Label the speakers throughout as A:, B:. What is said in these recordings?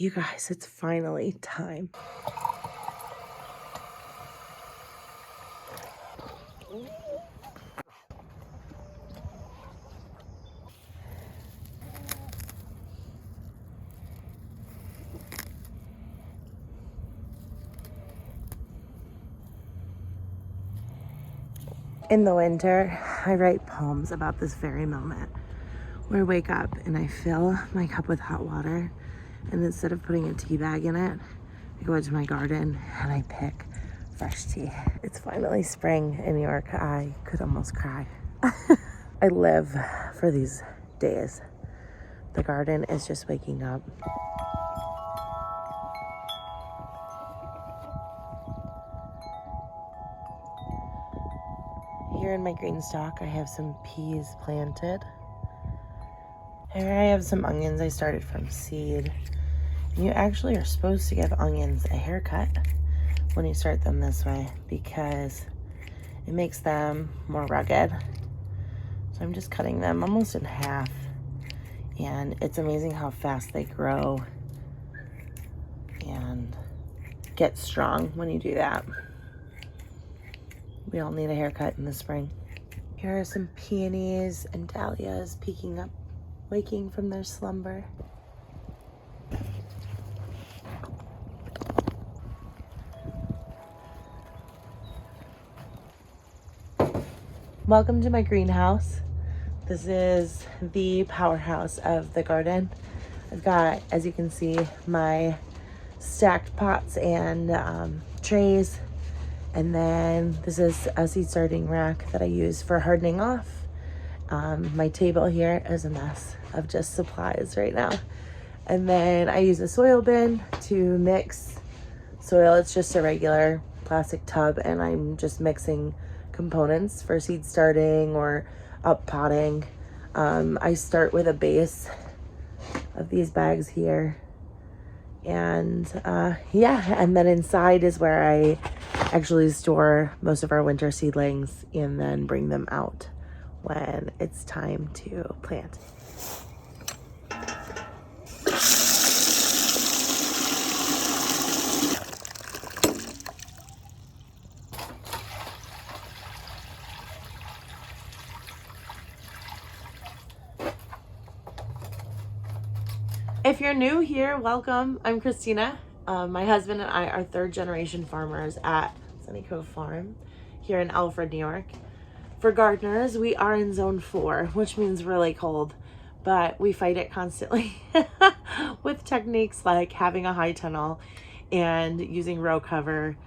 A: You guys, it's finally time. In the winter, I write poems about this very moment where I wake up and I fill my cup with hot water, and instead of putting a tea bag in it, I go into my garden and I pick fresh tea. It's finally spring in New York. I could almost cry. I live for these days. The garden is just waking up. Here in my green stalk, I have some peas planted. Here I have some onions I started from seed. You actually are supposed to give onions a haircut when you start them this way because it makes them more rugged. So I'm just cutting them almost in half, and it's amazing how fast they grow and get strong when you do that. We all need a haircut in the spring. Here are some peonies and dahlias peeking up, waking from their slumber. Welcome to my greenhouse. This is the powerhouse of the garden. I've got, as you can see, my stacked pots and trays. And then this is a seed starting rack that I use for hardening off. My table here is a mess of just supplies right now. And then I use a soil bin to mix soil. It's just a regular plastic tub, and I'm just mixing components for seed starting or up potting. I start with a base of these bags here. And and then inside is where I actually store most of our winter seedlings and then bring them out when it's time to plant. If you're new here, welcome. I'm Kristina. My husband and I are third generation farmers at Sunny Cove Farm here in Alfred, New York. For gardeners, we are in zone 4, which means really cold, but we fight it constantly with techniques like having a high tunnel and using row cover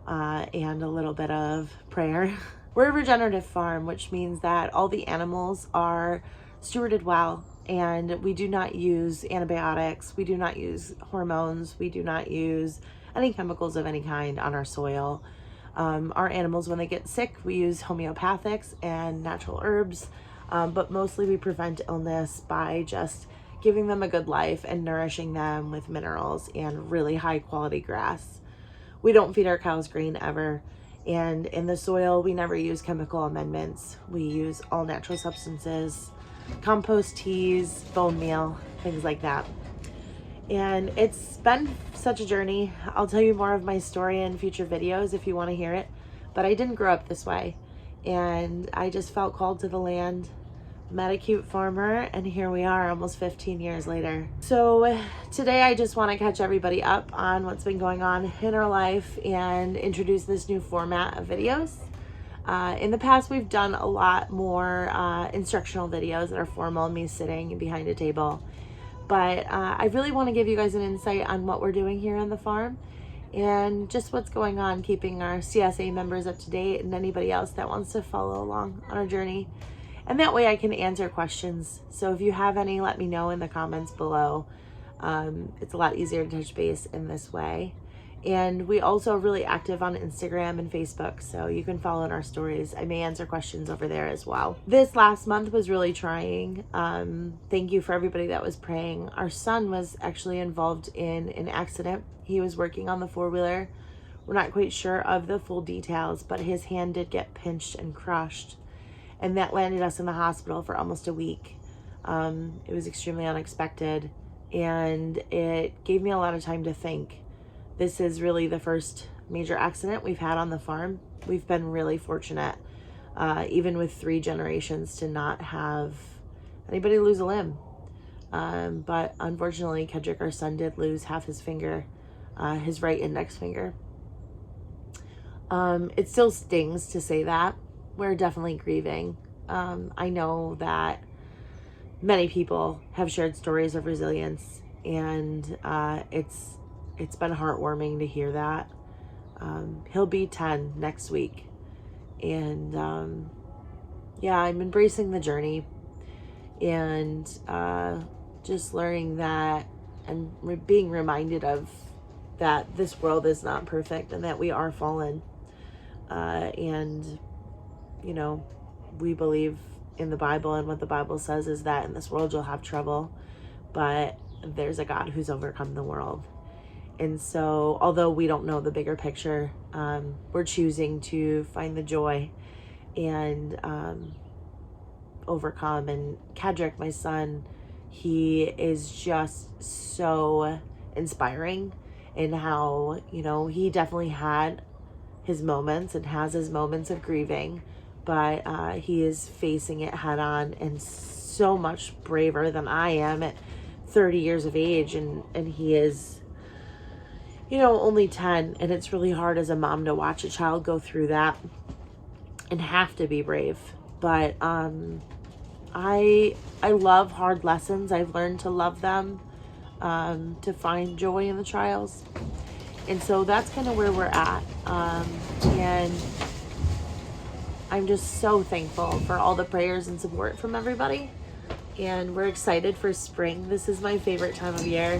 A: and a little bit of prayer. We're a regenerative farm, which means that all the animals are stewarded well, and we do not use antibiotics, we do not use hormones, we do not use any chemicals of any kind on our soil. Our animals, when they get sick, we use homeopathics and natural herbs, but mostly we prevent illness by just giving them a good life and nourishing them with minerals and really high quality grass. We don't feed our cows grain ever. And in the soil, we never use chemical amendments. We use all natural substances, compost teas, bone meal, things like that. And it's been such a journey. I'll tell you more of my story in future videos if you want to hear it. But I didn't grow up this way. And I just felt called to the land, met a cute farmer, and here we are almost 15 years later. So today I just want to catch everybody up on what's been going on in our life and introduce this new format of videos. In the past, we've done a lot more instructional videos that are formal, me sitting behind a table. But I really want to give you guys an insight on what we're doing here on the farm and just what's going on, keeping our CSA members up to date and anybody else that wants to follow along on our journey. And that way I can answer questions. So if you have any, let me know in the comments below. It's a lot easier to touch base in this way. And we also are really active on Instagram and Facebook, so you can follow in our stories. I may answer questions over there as well. This last month was really trying. Thank you for everybody that was praying. Our son was actually involved in an accident. He was working on the four-wheeler. We're not quite sure of the full details, but his hand did get pinched and crushed, and that landed us in the hospital for almost a week. It was extremely unexpected, and it gave me a lot of time to think. This is really the first major accident we've had on the farm. We've been really fortunate, even with 3 generations, to not have anybody lose a limb. But unfortunately, Kedrick, our son, did lose half his finger, his right index finger. It still stings to say that. We're definitely grieving. I know that many people have shared stories of resilience, and it's been heartwarming to hear that. He'll be 10 next week, and yeah, I'm embracing the journey, and just learning that, and being reminded of that this world is not perfect and that we are fallen. And, you know, we believe in the Bible, and what the Bible says is that in this world you'll have trouble, but there's a God who's overcome the world. And so, although we don't know the bigger picture, we're choosing to find the joy and overcome. And Kedrick, my son, he is just so inspiring in how, you know, he definitely had his moments and has his moments of grieving, but he is facing it head on, and so much braver than I am at 30 years of age. And he is, you know, only 10, and it's really hard as a mom to watch a child go through that and have to be brave. But I love hard lessons. I've learned to love them, to find joy in the trials. And so that's kind of where we're at. And I'm just so thankful for all the prayers and support from everybody. And we're excited for spring. This is my favorite time of year.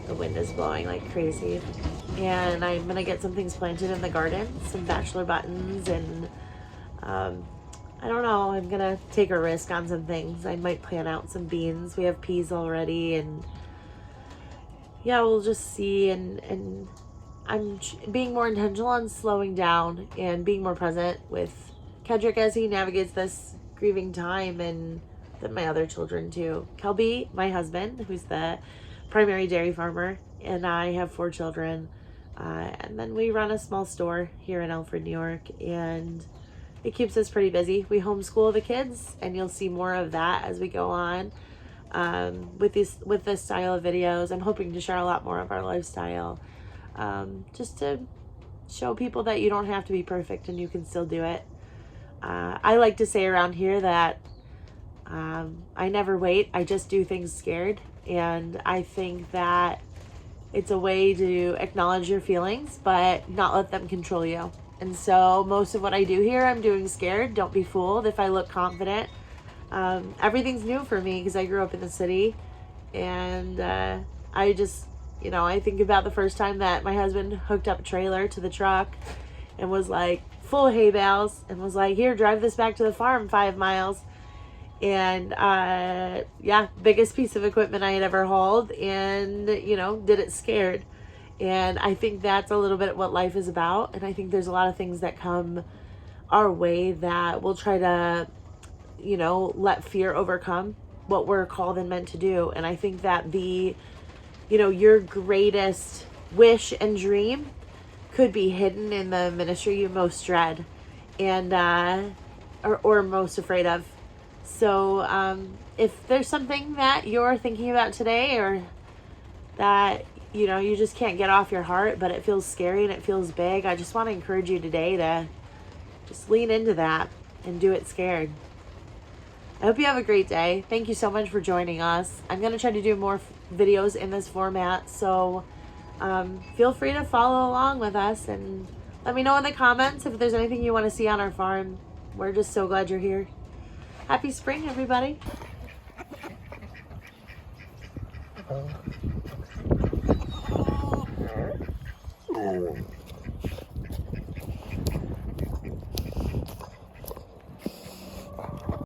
A: The wind is blowing like crazy. And I'm going to get some things planted in the garden, some bachelor buttons, and I don't know, I'm going to take a risk on some things. I might plant out some beans. We have peas already, and yeah, we'll just see. And I'm being more intentional on slowing down and being more present with Kedrick as he navigates this grieving time, and then my other children too. Kelby, my husband, who's the primary dairy farmer, and I have 4 children. And then we run a small store here in Alfred, New York, and it keeps us pretty busy. We homeschool the kids, and you'll see more of that as we go on. With this style of videos, I'm hoping to share a lot more of our lifestyle, just to show people that you don't have to be perfect and you can still do it. I like to say around here that I never wait, I just do things scared. And I think that it's a way to acknowledge your feelings, but not let them control you. And so most of what I do here, I'm doing scared. Don't be fooled if I look confident. Everything's new for me because I grew up in the city, and I just, you know, I think about the first time that my husband hooked up a trailer to the truck and was like full of hay bales and was like, here, drive this back to the farm 5 miles. And yeah, biggest piece of equipment I had ever hauled, and, you know, did it scared. And I think that's a little bit what life is about. And I think there's a lot of things that come our way that we'll try to, you know, let fear overcome what we're called and meant to do. And I think that you know, your greatest wish and dream could be hidden in the ministry you most dread and or most afraid of. So if there's something that you're thinking about today, or that, you know, you just can't get off your heart, but it feels scary and it feels big, I just want to encourage you today to just lean into that and do it scared. I hope you have a great day. Thank you so much for joining us. I'm going to try to do more videos in this format, so feel free to follow along with us, and let me know in the comments if there's anything you want to see on our farm. We're just so glad you're here. Happy spring, everybody. Oh.